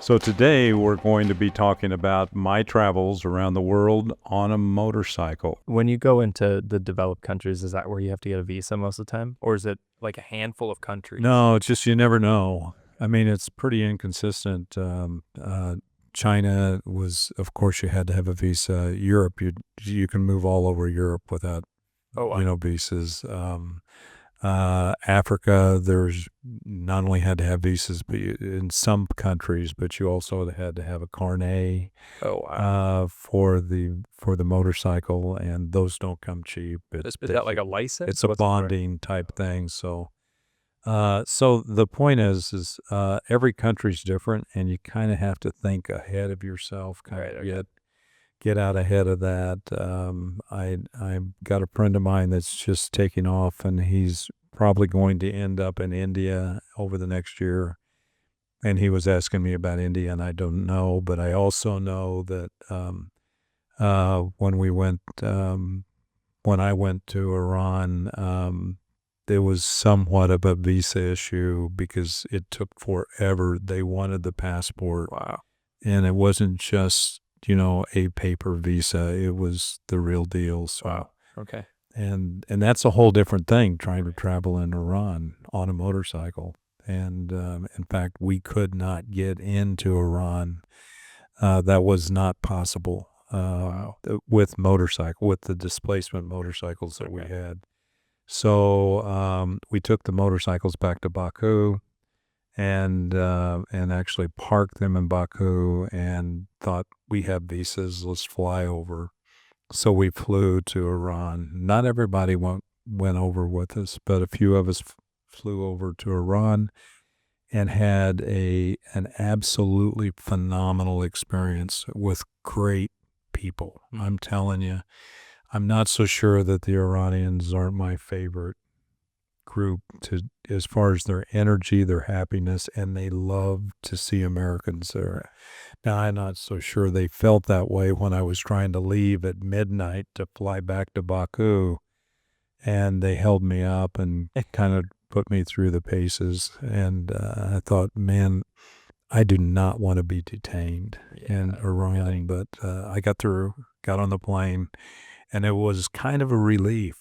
So today we're going to be talking about my travels around the world on a motorcycle. When you go into the developed countries, is that where you have to get a visa most of the time? Or is it like a handful of countries? No, it's just you never know. I mean, it's pretty inconsistent. China was, of course, you had to have a visa. Europe, you can move all over Europe without, Oh, wow. visas. Africa, there's not only had to have visas, but in some countries, but you also had to have a carnet Oh, wow. for the motorcycle, and those don't come cheap. Is that like a license? It's a What's it for? bonding type thing. So the point is every country's different, and you kind of have to think ahead of yourself, kind Right, of okay. get out ahead of that. I got a friend of mine that's just taking off, and he's probably going to end up in India over the next year. And he was asking me about India, and I don't know, but I also know that when I went to Iran, there was somewhat of a visa issue because it took forever. They wanted the passport. Wow. And it wasn't just, a paper visa. It was the real deal. So, Wow. Okay. and that's a whole different thing, trying to travel in Iran on a motorcycle. And in fact, we could not get into Iran. That was not possible Wow. with the displacement motorcycles that we Okay. had. So we took the motorcycles back to Baku and actually parked them in Baku and thought, we have visas, let's fly over. So we flew to Iran. Not everybody went over with us, but a few of us flew over to Iran and had an absolutely phenomenal experience with great people. I'm telling you, I'm not so sure that the Iranians aren't my favorite group as far as their energy, their happiness, and they love to see Americans there. Now, I'm not so sure they felt that way when I was trying to leave at midnight to fly back to Baku, and they held me up and kind of put me through the paces. And I thought, man, I do not want to be detained in Iran, but I got through, got on the plane, and it was kind of a relief,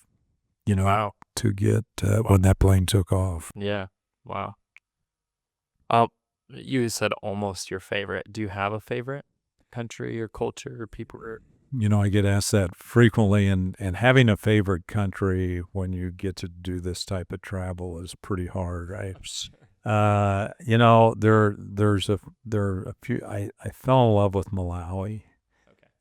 Wow. to get when that plane took off. Yeah. Wow. You said almost your favorite. Do you have a favorite country or culture or people? I get asked that frequently, and having a favorite country when you get to do this type of travel is pretty hard, right? There are a few. I fell in love with Malawi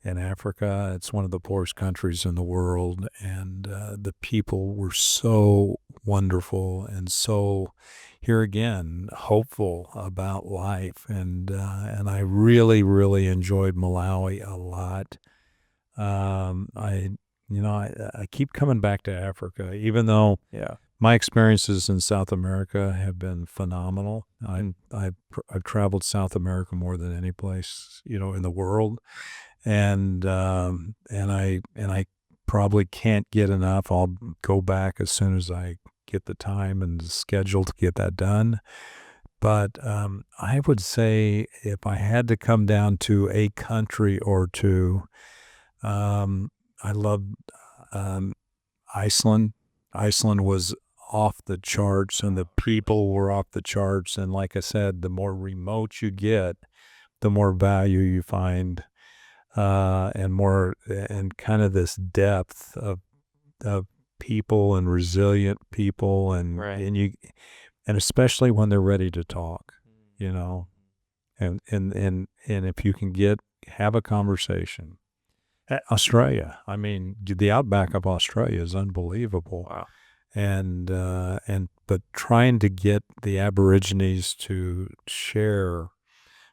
in Africa. It's one of the poorest countries in the world, and the people were so wonderful and so, here again, hopeful about life, and I really, really enjoyed Malawi a lot. I keep coming back to Africa, even though my experiences in South America have been phenomenal. I've traveled South America more than any place, in the world. And I probably can't get enough. I'll go back as soon as I get the time and the schedule to get that done. But I would say if I had to come down to a country or two, I love Iceland. Iceland was off the charts, and the people were off the charts. And like I said, the more remote you get, the more value you find, and kind of this depth of people and resilient people, and Right. and especially when they're ready to talk, and if you can have a conversation. Australia, I mean, the outback of Australia is unbelievable. Wow. But trying to get the Aborigines to share,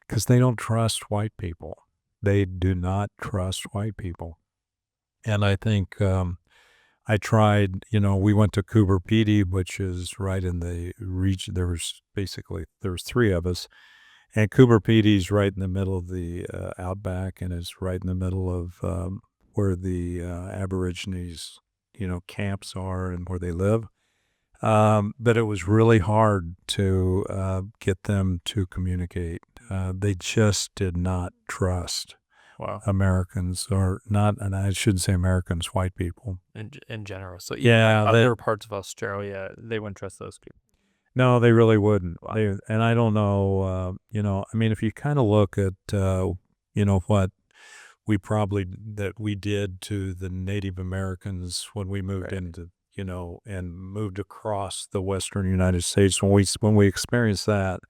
because they don't trust white people. They do not trust white people. And I think I tried, we went to Coober Pedy, which is right in the region. There was three of us. And Coober Pedy is right in the middle of the outback, and it's right in the middle of where the Aborigines, camps are and where they live. But it was really hard to get them to communicate. They just did not trust Wow. Americans, or not, and I shouldn't say Americans, white people. In general. So Yeah, other parts of Australia, they wouldn't trust those people. no, they really wouldn't. Wow. And I don't know, I mean, if you kind of look at, what that we did to the Native Americans when we moved Right. into, and moved across the Western United States, when we experienced that,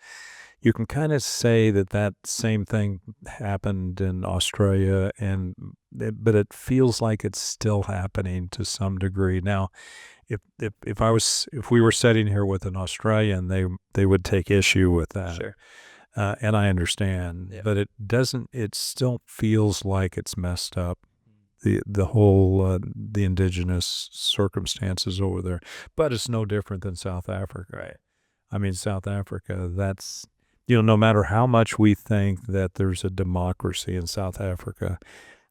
you can kind of say that that same thing happened in Australia, but it feels like it's still happening to some degree. Now, if we were sitting here with an Australian, they would take issue with that. Sure. And I understand, Yeah. but it doesn't. It still feels like it's messed up. The whole the indigenous circumstances over there, but it's no different than South Africa. Right. I mean, South Africa. That's no matter how much we think that there's a democracy in South Africa,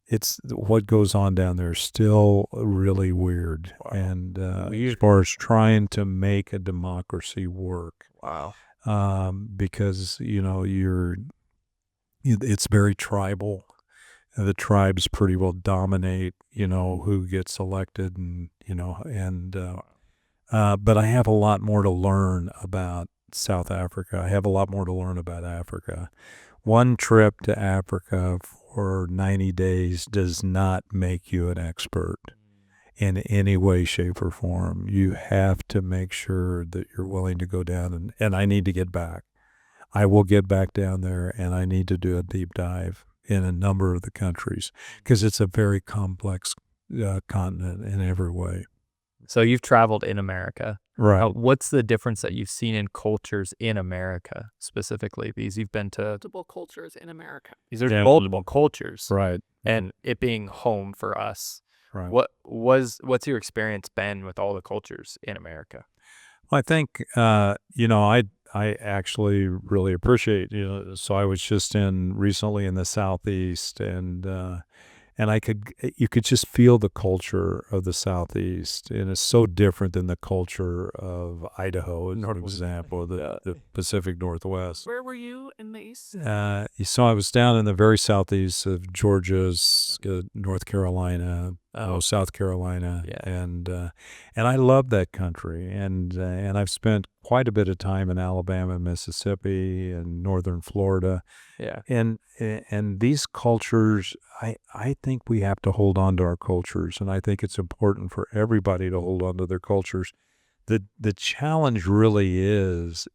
it's what goes on down there is still really weird. Wow. And as far as trying to make a democracy work, Wow. because it's very tribal. The tribes pretty well dominate, who gets elected, but I have a lot more to learn about South Africa. I have a lot more to learn about Africa. One trip to Africa for 90 days does not make you an expert in any way, shape, or form. You have to make sure that you're willing to go down, and I need to get back. I will get back down there, and I need to do a deep dive in a number of the countries because it's a very complex continent in every way. So you've traveled in America. Right. What's the difference that you've seen in cultures in America specifically? Because you've been to multiple cultures in America. these are multiple cultures, Right. and it being home for us. Right. What's your experience been with all the cultures in America? Well, I think I actually really appreciate, so I was just recently in the Southeast, and you could just feel the culture of the Southeast, and it's so different than the culture of Idaho, as an example, the Pacific Northwest. Where were you in the East? So I was down in the very Southeast of Georgia, North Carolina, South Carolina, and I love that country, and I've spent quite a bit of time in Alabama, Mississippi, and northern Florida. Yeah. And these cultures, I think we have to hold on to our cultures, and I think it's important for everybody to hold on to their cultures. The challenge really is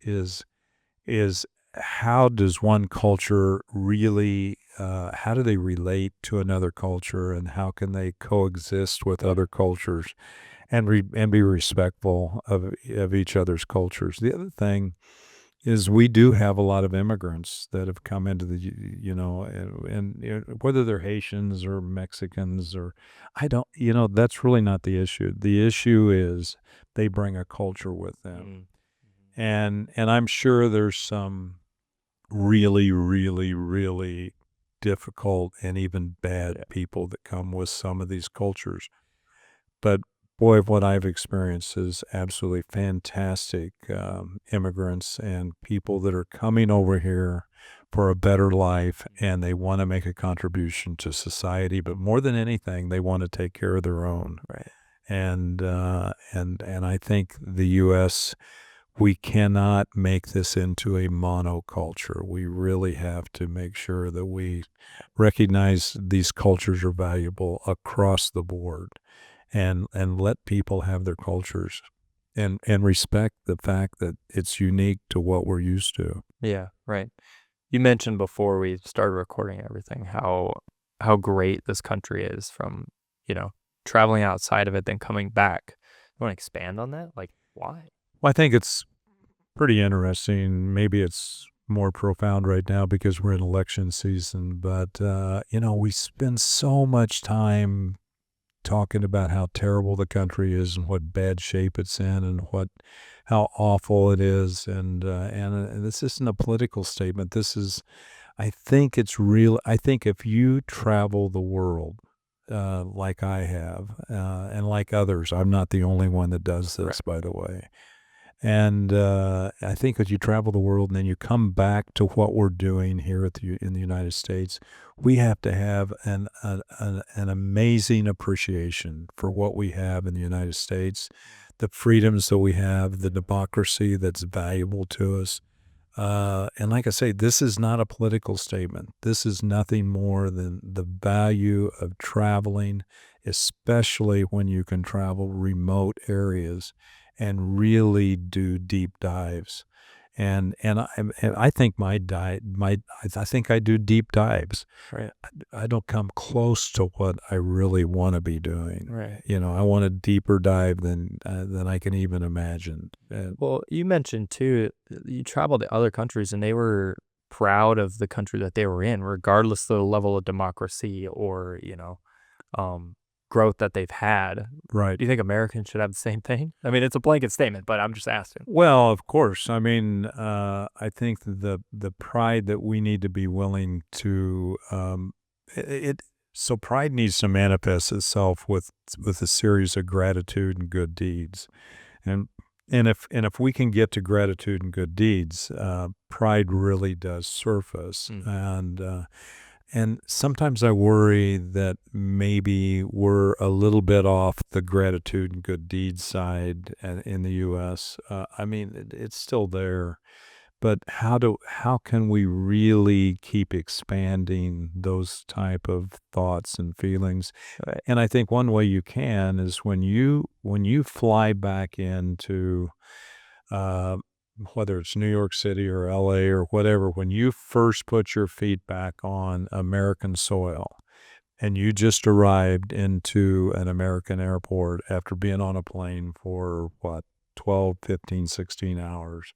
how does one culture really, how do they relate to another culture, and how can they coexist with other cultures and be respectful of each other's cultures? The other thing is we do have a lot of immigrants that have come into the, and whether they're Haitians or Mexicans or that's really not the issue. The issue is they bring a culture with them. And I'm sure there's some really, really, really difficult and even bad people that come with some of these cultures. But boy, what I've experienced is absolutely fantastic immigrants and people that are coming over here for a better life, and they want to make a contribution to society. But more than anything, they want to take care of their own. Right. And I think the U.S., we cannot make this into a monoculture. We really have to make sure that we recognize these cultures are valuable across the board, and let people have their cultures, and respect the fact that it's unique to what we're used to. Yeah, right. You mentioned before we started recording everything how great this country is from, traveling outside of it, then coming back. You want to expand on that? Like, why? Well, I think it's pretty interesting. Maybe it's more profound right now because we're in election season, but, we spend so much time talking about how terrible the country is and what bad shape it's in and how awful it is. And this isn't a political statement. I think it's real. I think if you travel the world, like I have, and like others, I'm not the only one that does this, by the way. And I think as you travel the world and then you come back to what we're doing here in the United States, we have to have an amazing appreciation for what we have in the United States, the freedoms that we have, the democracy that's valuable to us. And like I say, this is not a political statement. This is nothing more than the value of traveling, especially when you can travel remote areas and really do deep dives. And I think I think I do deep dives. Right. I don't come close to what I really want to be doing. Right. I want a deeper dive than I can even imagine. Well, you mentioned too, you traveled to other countries and they were proud of the country that they were in, regardless of the level of democracy or, growth that they've had. Right. Do you think Americans should have the same thing? I mean, it's a blanket statement, but I'm just asking. Well, of course. I mean, I think the pride that we need to be willing to so pride needs to manifest itself with a series of gratitude and good deeds, and if we can get to gratitude and good deeds, pride really does surface, and sometimes I worry that maybe we're a little bit off the gratitude and good deeds side in the U.S. I mean, it's still there, but how can we really keep expanding those type of thoughts and feelings? Right. And I think one way you can is when you fly back into whether it's New York City or LA or whatever, when you first put your feet back on American soil and you just arrived into an American airport after being on a plane for 12, 15, 16 hours,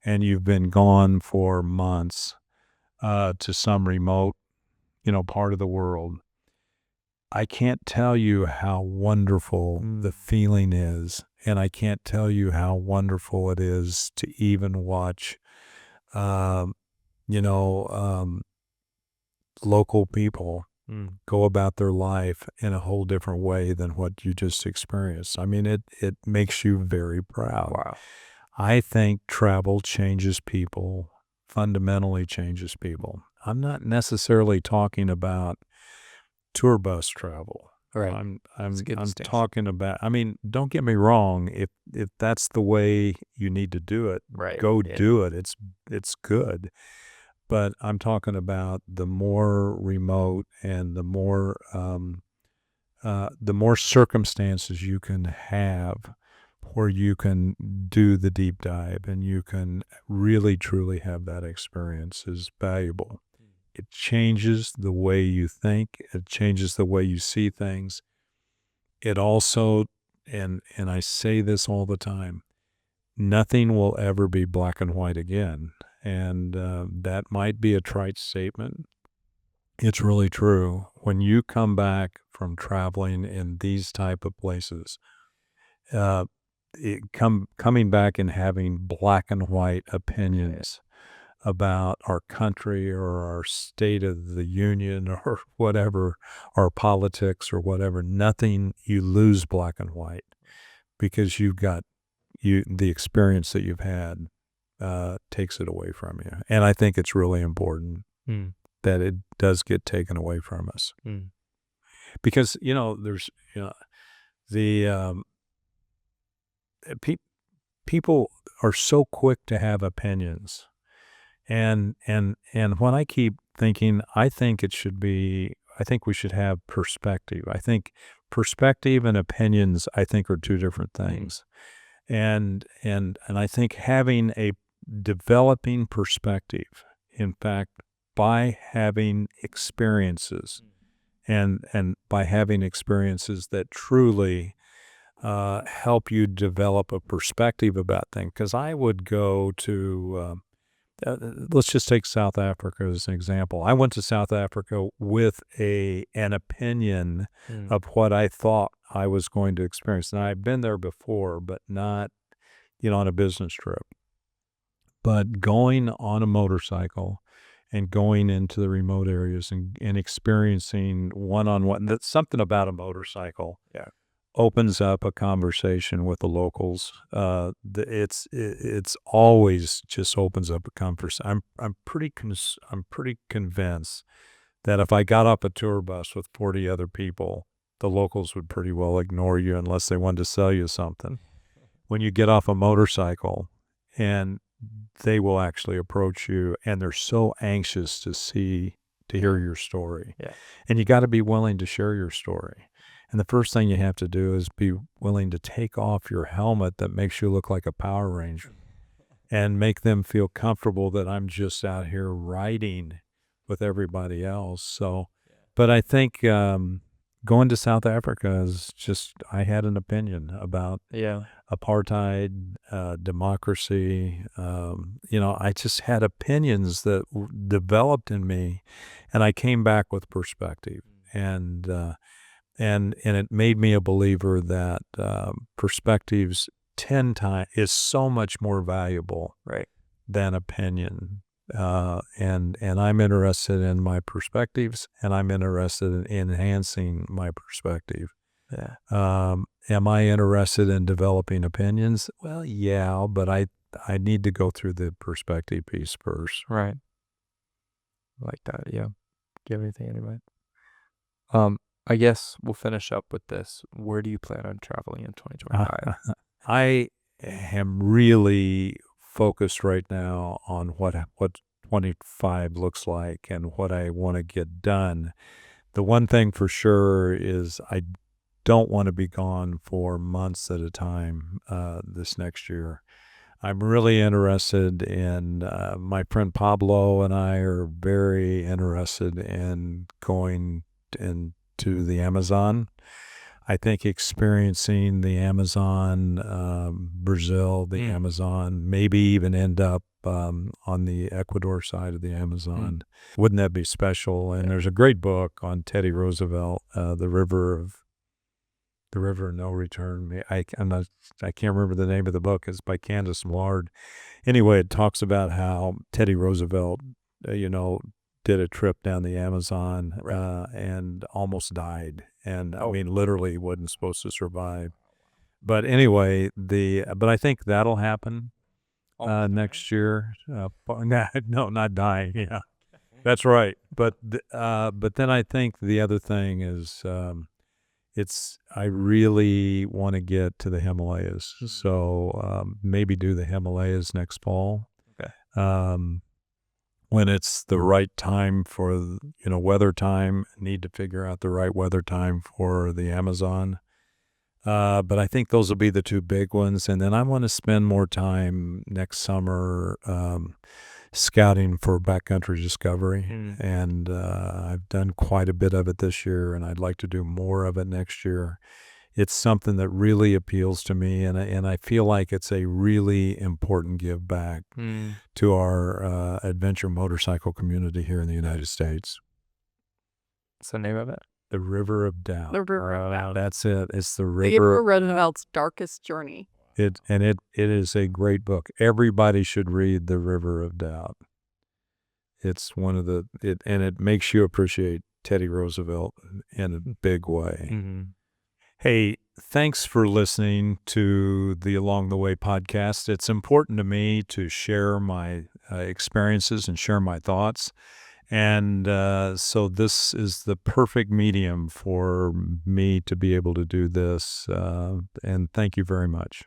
and you've been gone for months to some remote, part of the world, I can't tell you how wonderful the feeling is. And I can't tell you how wonderful it is to even watch, local people go about their life in a whole different way than what you just experienced. I mean, it makes you very proud. Wow. I think travel changes people, fundamentally changes people. I'm not necessarily talking about tour bus travel. Right. I'm That's a good distinction. talking about. I mean, don't get me wrong. If that's the way you need to do it, Right. go Yeah. do it. It's good. But I'm talking about the more remote and the more circumstances you can have where you can do the deep dive and you can really truly have that experience is valuable. It changes the way you think. It changes the way you see things. It also, and I say this all the time, nothing will ever be black and white again. And that might be a trite statement. It's really true. When you come back from traveling in these type of places, coming back and having black and white opinions about our country or our state of the union or whatever, our politics or whatever, nothing, you lose black and white because you've got the experience that you've had takes it away from you. And I think it's really important that it does get taken away from us. Because, there's, the people are so quick to have opinions. And when I keep thinking, I think we should have perspective. I think perspective and opinions, I think, are two different things. And I think developing perspective, in fact, by having experiences and by having experiences that truly help you develop a perspective about things. Because I would go to let's just take South Africa as an example. I went to South Africa with an opinion of what I thought I was going to experience. And I've been there before, but not, on a business trip. But going on a motorcycle and going into the remote areas and experiencing one-on-one, that's something about a motorcycle. Yeah. opens up a conversation with the locals. It's always just opens up a conversation. I'm pretty convinced that if I got off a tour bus with 40 other people, the locals would pretty well ignore you unless they wanted to sell you something. When you get off a motorcycle, and they will actually approach you, and they're so anxious to hear your story. Yeah. And you got to be willing to share your story. And the first thing you have to do is be willing to take off your helmet that makes you look like a Power Ranger and make them feel comfortable that I'm just out here riding with everybody else. So, but I think going to South Africa is just, I had an opinion about apartheid, democracy. I just had opinions that developed in me, and I came back with perspective. And it made me a believer that perspectives 10 times is so much more valuable than opinion. And I'm interested in my perspectives, and I'm interested in enhancing my perspective. Am I interested in developing opinions? Well, yeah, but I need to go through the perspective piece first. Right. Like that, yeah. Do you have anything, anybody? I guess we'll finish up with this. Where do you plan on traveling in 2025? I am really focused right now on what 25 looks like and what I want to get done. The one thing for sure is I don't want to be gone for months at a time this next year. I'm really interested in, my friend Pablo and I are very interested in going into the Amazon. I think experiencing the Amazon, Brazil, the Amazon, maybe even end up on the Ecuador side of the Amazon. Wouldn't that be special? And there's a great book on Teddy Roosevelt, The River of No Return. I can't remember the name of the book. It's by Candace Millard. Anyway, it talks about how Teddy Roosevelt, did a trip down the Amazon and almost died. And I mean, literally wasn't supposed to survive. But anyway, but I think that'll happen next year. No, not dying. Yeah, that's right. But then I think the other thing is, I really want to get to the Himalayas. So maybe do the Himalayas next fall. Okay. When it's the right time for, weather time, need to figure out the right weather time for the Amazon. But I think those will be the two big ones. And then I want to spend more time next summer scouting for backcountry discovery. And I've done quite a bit of it this year, and I'd like to do more of it next year. It's something that really appeals to me, and I feel like it's a really important give back to our adventure motorcycle community here in the United States. What's the name of it? The River of Doubt. The River of Doubt. That's it. It's the River Roosevelt's darkest journey. It is a great book. Everybody should read The River of Doubt. It's and it makes you appreciate Teddy Roosevelt in a big way. Hey, thanks for listening to the Along the Way podcast. It's important to me to share my experiences and share my thoughts. And so this is the perfect medium for me to be able to do this. And thank you very much.